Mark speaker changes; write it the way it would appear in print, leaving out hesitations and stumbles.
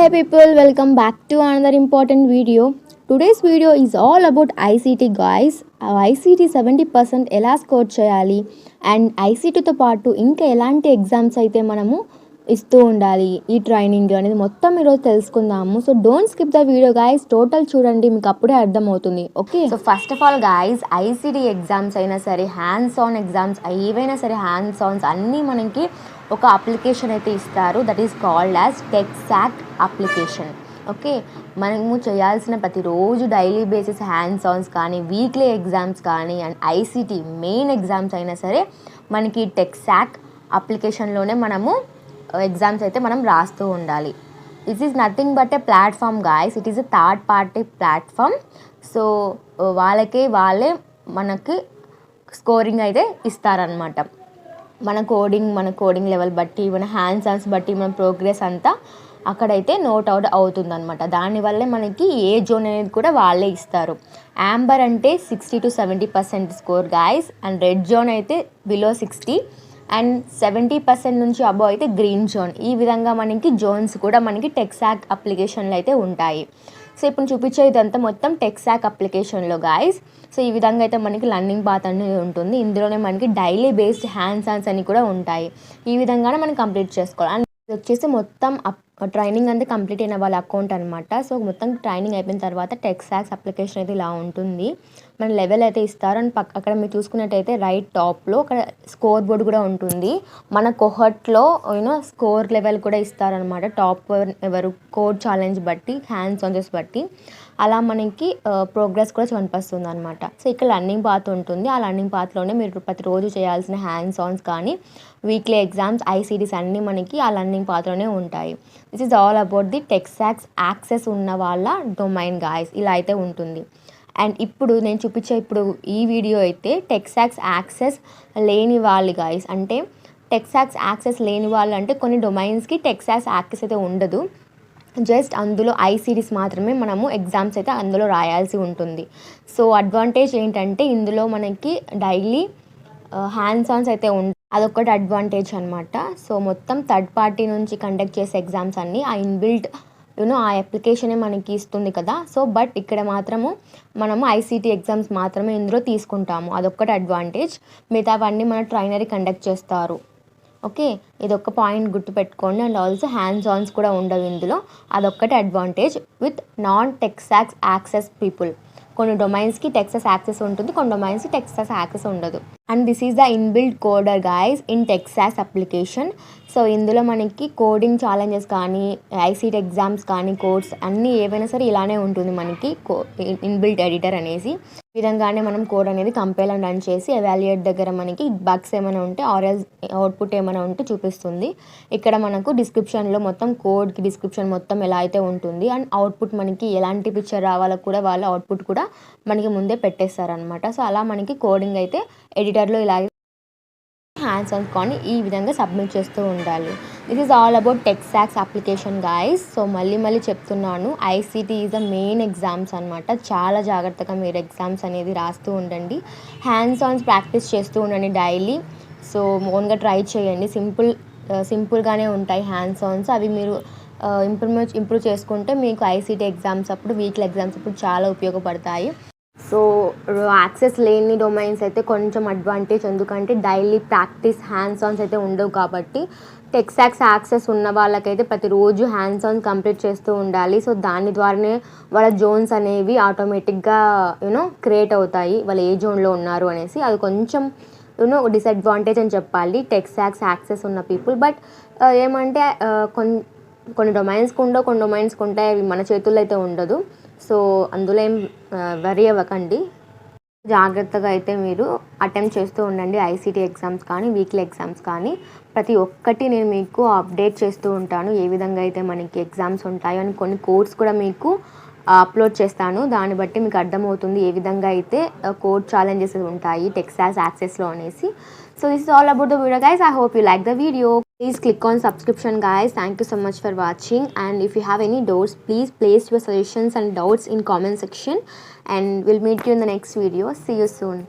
Speaker 1: Hey people, welcome back to another important video. Today's video is all about ICT guys. ICT 70% ఎలా score చేయాలి and ఐసీటీతో పాటు ఇంకా ఎలాంటి exams అయితే మనము ఇస్తూ ఉండాలి ఈ ట్రైనింగ్ అనేది మొత్తం ఈరోజు తెలుసుకుందాము. So don't skip the video guys, total చూడండి, మీకు అప్పుడే అర్థమవుతుంది. Okay, so first of all guys, ICT exams అయినా సరే, హ్యాండ్స్ ఆన్ ఎగ్జామ్స్ ఏవైనా సరే, హ్యాండ్స్ ఆన్స్ అన్నీ మనకి ఒక అప్లికేషన్ అయితే ఇస్తారు. దట్ ఈస్ కాల్డ్ యాజ్ టెక్సాక్ అప్లికేషన్. ఓకే, మనము చేయాల్సిన ప్రతిరోజు డైలీ బేసిస్ హ్యాండ్స్ ఆన్స్ కానీ, వీక్లీ ఎగ్జామ్స్ కానీ, అండ్ ఐసీటీ మెయిన్ ఎగ్జామ్స్ అయినా సరే మనకి టెక్సాక్ అప్లికేషన్లోనే మనము ఎగ్జామ్స్ అయితే మనం రాస్తూ ఉండాలి. This is nothing but A platform guys. It is a third party platform. So వాళ్ళే మనకి స్కోరింగ్ అయితే ఇస్తారనమాట. మన కోడింగ్ లెవెల్ బట్టి, మన హ్యాండ్స్ ఆన్స్ బట్టి మన ప్రోగ్రెస్ అంతా అక్కడైతే నోట్ అవుట్ అవుతుందన్నమాట. దానివల్లే మనకి ఏ జోన్ అనేది కూడా వాళ్ళే ఇస్తారు. యాంబర్ అంటే 60 to 70% score guys, and red zone అయితే బిలో 60 అండ్ 70% నుంచి అబోవ్ అయితే గ్రీన్ జోన్. ఈ విధంగా మనకి జోన్స్ కూడా మనకి టెక్సాక్ అప్లికేషన్లో అయితే ఉంటాయి. సో ఇప్పుడు చూపించే ఇదంతా మొత్తం టెక్సాక్ అప్లికేషన్లో గాయస్. సో ఈ విధంగా అయితే మనకి లర్నింగ్ పాత్ అనేది ఉంటుంది. ఇందులోనే మనకి డైలీ బేస్డ్ హ్యాండ్స్ ఆన్స్ అని కూడా ఉంటాయి. ఈ విధంగానే మనం కంప్లీట్ చేసుకోవాలి. అండ్ ఇది వచ్చేసి మొత్తం ట్రైనింగ్ అంతా కంప్లీట్ అయిన వాళ్ళ అకౌంట్ అనమాట. సో మొత్తం ట్రైనింగ్ అయిపోయిన తర్వాత టెక్సాక్స్ అప్లికేషన్ అయితే ఇలా ఉంటుంది. మన లెవెల్ అయితే ఇస్తారు. అండ్ అక్కడ మీరు చూసుకున్నట్టయితే రైట్ టాప్లో అక్కడ స్కోర్ బోర్డు కూడా ఉంటుంది. మన కోహర్ట్లో స్కోర్ లెవెల్ కూడా ఇస్తారనమాట. టాప్ ఎవరు కోడ్ ఛాలెంజ్ బట్టి, హ్యాండ్స్ ఆన్స్ బట్టి అలా మనకి ప్రోగ్రెస్ కూడా కనిపిస్తుంది అనమాట. సో ఇక్కడ లర్నింగ్ పాత్ ఉంటుంది. ఆ లర్నింగ్ పాత్లోనే మీరు ప్రతిరోజు చేయాల్సిన హ్యాండ్స్ ఆన్స్ కానీ, వీక్లీ ఎగ్జామ్స్, ఐసీటీస్ అన్నీ మనకి ఆ లర్నింగ్ పాత్లోనే ఉంటాయి. This is all about the టెక్సాక్స్ యాక్సెస్ ఉన్న వాళ్ళ డొమైన్ గాయస్. ఇలా అయితే ఉంటుంది. అండ్ ఇప్పుడు నేను చూపించే ఈ వీడియో అయితే టెక్సాక్స్ యాక్సెస్ లేని వాళ్ళు గాయస్. అంటే టెక్సాక్స్ యాక్సెస్ లేని వాళ్ళు అంటే కొన్ని డొమైన్స్కి టెక్సాక్స్ యాక్సెస్ అయితే ఉండదు. జస్ట్ అందులో ఐసీటీస్ మాత్రమే మనము ఎగ్జామ్స్ అయితే అందులో రాయాల్సి ఉంటుంది. సో అడ్వాంటేజ్ ఏంటంటే ఇందులో మనకి డైలీ హ్యాండ్స్ ఆన్స్ అయితే అదొకటి అడ్వాంటేజ్ అనమాట. సో మొత్తం థర్డ్ పార్టీ నుంచి కండక్ట్ చేసే ఎగ్జామ్స్ అన్నీ ఆ ఇన్బిల్ట్ ఆ అప్లికేషనే మనకి ఇస్తుంది కదా. సో బట్ ఇక్కడ మనము ఐసీటీ ఎగ్జామ్స్ మాత్రమే ఇందులో తీసుకుంటాము. అదొక్కటి అడ్వాంటేజ్. మిగతావన్నీ మన ట్రైనరీ కండక్ట్ చేస్తారు. ఓకే, ఇదొక్క పాయింట్ గుర్తుపెట్టుకోండి. అండ్ ఆల్సో హ్యాండ్స్ ఆన్స్ కూడా ఉండవు ఇందులో. అదొక్కటి అడ్వాంటేజ్ విత్ నాన్ టెక్సాక్స్ యాక్సెస్ పీపుల్. కొన్ని డొమైన్స్కి టెక్సాస్ యాక్సెస్ ఉంటుంది, కొన్ని డొమైన్స్కి టెక్సాస్ యాక్సెస్ ఉండదు. And this is the inbuilt coder guys in Texas application. So ఇందులో మనకి కోడింగ్ ఛాలెంజెస్ కానీ, ఐసీటీ ఎగ్జామ్స్ కానీ, కోడ్స్ అన్నీ ఏవైనా సరే ఇలానే ఉంటుంది మనకి ఇన్బిల్ట్ ఎడిటర్ అనేసి. ఈ విధంగానే మనం కోడ్ అనేది కంపైల్ అండ్ రన్ చేసి ఎవాల్యుయేట్ దగ్గర మనకి బగ్స్ ఏమైనా ఉంటే ఆర్ఎల్స్ అవుట్పుట్ ఏమైనా ఉంటే చూపిస్తుంది. ఇక్కడ మనకు డిస్క్రిప్షన్లో మొత్తం కోడ్కి డిస్క్రిప్షన్ మొత్తం ఎలా అయితే ఉంటుంది. అండ్ అవుట్పుట్ మనకి ఎలాంటి పిక్చర్ రావాలో కూడా వాళ్ళ అవుట్పుట్ కూడా మనకి ముందే పెట్టేస్తారనమాట. సో అలా మనకి కోడింగ్ అయితే ఎడిటర్లో ఇలాగే హ్యాండ్స్ ఆన్ కానీ ఈ విధంగా సబ్మిట్ చేస్తూ ఉండాలి. దిస్ ఈజ్ ఆల్ అబౌట్ టెక్సాక్స్ అప్లికేషన్ గాయస్. సో మళ్ళీ చెప్తున్నాను, ICT is the main exams అనమాట. చాలా జాగ్రత్తగా మీరు ఎగ్జామ్స్ అనేది రాస్తూ ఉండండి. హ్యాండ్స్ ఆన్స్ ప్రాక్టీస్ చేస్తూ ఉండండి డైలీ. సో ఓన్గా ట్రై చేయండి. సింపుల్గానే ఉంటాయి హ్యాండ్స్ ఆన్స్. అవి మీరు ఇంప్రూవ్ చేసుకుంటే మీకు ఐసీటీ ఎగ్జామ్స్ అప్పుడు, వీక్లీ ఎగ్జామ్స్ అప్పుడు చాలా ఉపయోగపడతాయి. సో యాక్సెస్ లేని డొమైన్స్ అయితే కొంచెం అడ్వాంటేజ్, ఎందుకంటే డైలీ ప్రాక్టీస్ హ్యాండ్స్ ఆన్స్ అయితే ఉండవు కాబట్టి. టెక్సాక్స్ యాక్సెస్ ఉన్న వాళ్ళకైతే ప్రతిరోజు హ్యాండ్స్ ఆన్ కంప్లీట్ చేస్తూ ఉండాలి. సో దాని ద్వారానే వాళ్ళ జోన్స్ అనేవి ఆటోమేటిక్గా క్రియేట్ అవుతాయి, వాళ్ళు ఏ జోన్లో ఉన్నారు అనేసి. అది కొంచెం డిసడ్వాంటేజ్ అని చెప్పాలి టెక్సాక్స్ యాక్సెస్ ఉన్న పీపుల్. బట్ ఏమంటే కొన్ని డొమైన్స్కి ఉండవు, కొన్ని డొమైన్స్కి ఉంటాయి. అవి మన చేతుల్లో అయితే ఉండదు. సో అందులో ఏం వరీ అవ్వకండి. జాగ్రత్తగా అయితే మీరు అటెంప్ట్ చేస్తూ ఉండండి ఐసీటీ ఎగ్జామ్స్ కానీ, వీక్లీ ఎగ్జామ్స్ కానీ. ప్రతి ఒక్కటి నేను మీకు అప్డేట్ చేస్తూ ఉంటాను, ఏ విధంగా అయితే మనకి ఎగ్జామ్స్ ఉంటాయో. అని కొన్ని కోడ్స్ కూడా మీకు అప్లోడ్ చేస్తాను. దాన్ని బట్టి మీకు అర్థమవుతుంది ఏ విధంగా అయితే కోడ్ ఛాలెంజెస్ ఉంటాయి టెక్సాస్ యాక్సెస్లో అనేసి. So this is all about the video guys. I hope you like the video. Please click on subscription guys. Thank you so much for watching. And if you have any doubts, please place your suggestions and doubts in comment section. And we'll meet you in the next video. See you soon.